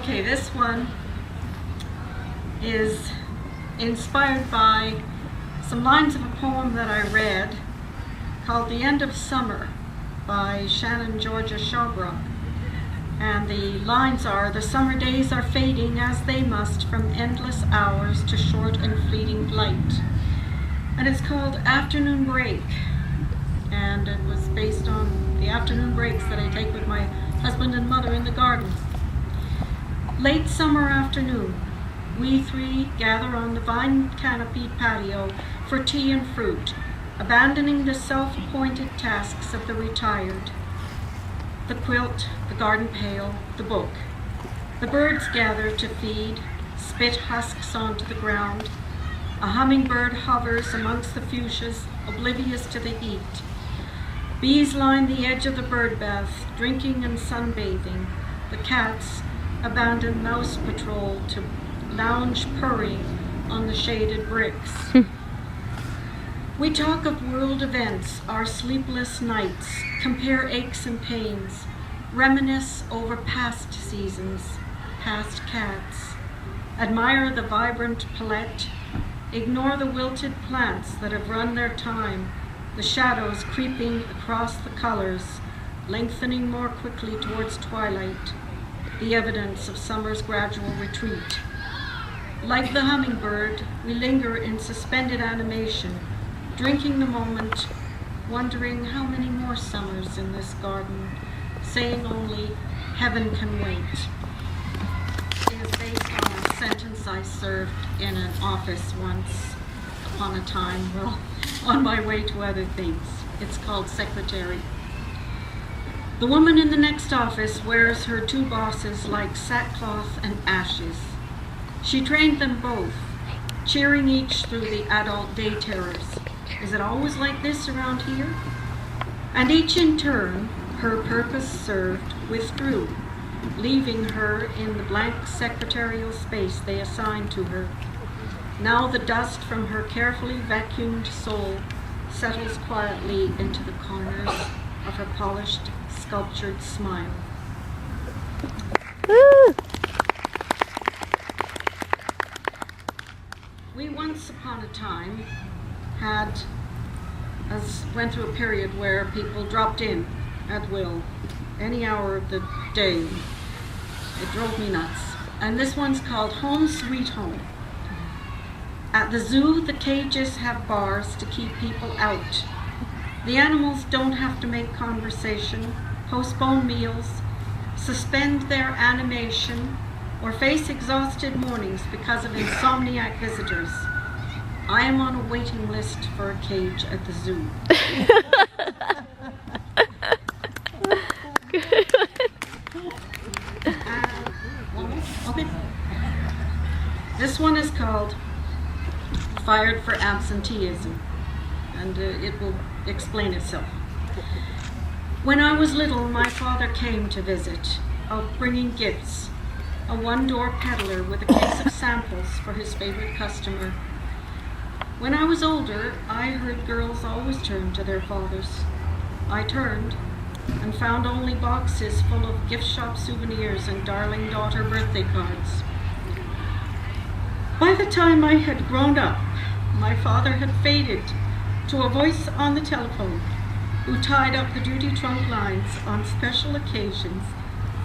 Okay, this one is inspired by some lines of a poem that I read called The End of Summer by Shannon Georgia Shawbrook. And the lines are, the summer days are fading as they must from endless hours to short and fleeting light. And it's called Afternoon Break. And it was based on the afternoon breaks that I take with my husband and mother in the garden. Late summer afternoon, we three gather on the vine-canopied patio for tea and fruit, abandoning the self-appointed tasks of the retired. The quilt, the garden pail, the book. The birds gather to feed, spit husks onto the ground. A hummingbird hovers amongst the fuchsias, oblivious to the heat. Bees line the edge of the bird bath, drinking and sunbathing. The cats abandon mouse patrol to lounge purring on the shaded bricks. We talk of world events, our sleepless nights, compare aches and pains, reminisce over past seasons, past cats, admire the vibrant palette, ignore the wilted plants that have run their time, the shadows creeping across the colors, lengthening more quickly towards twilight, the evidence of summer's gradual retreat. Like the hummingbird, we linger in suspended animation, drinking the moment, wondering how many more summers in this garden, saying only, heaven can wait. It is based on a sentence I served in an office once upon a time, well, on my way to other things. It's called Secretary. The woman in the next office wears her two bosses like sackcloth and ashes. She trained them both, cheering each through the adult day terrors. Is it always like this around here? And each in turn, her purpose served, withdrew, leaving her in the blank secretarial space they assigned to her. Now the dust from her carefully vacuumed soul settles quietly into the corners of her polished, sculptured smile. We once upon a time went through a period where people dropped in at will, any hour of the day. It drove me nuts. And this one's called Home Sweet Home. At the zoo, the cages have bars to keep people out. The animals don't have to make conversation, postpone meals, suspend their animation, or face exhausted mornings because of insomniac visitors. I am on a waiting list for a cage at the zoo. Okay. This one is called Fired for Absenteeism, and it will explain itself. When I was little, my father came to visit, out bringing gifts, a one-door peddler with a case of samples for his favorite customer. When I was older, I heard girls always turn to their fathers. I turned and found only boxes full of gift shop souvenirs and darling daughter birthday cards. By the time I had grown up, my father had faded to a voice on the telephone who tied up the duty trunk lines on special occasions,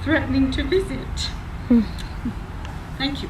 threatening to visit. Thank you.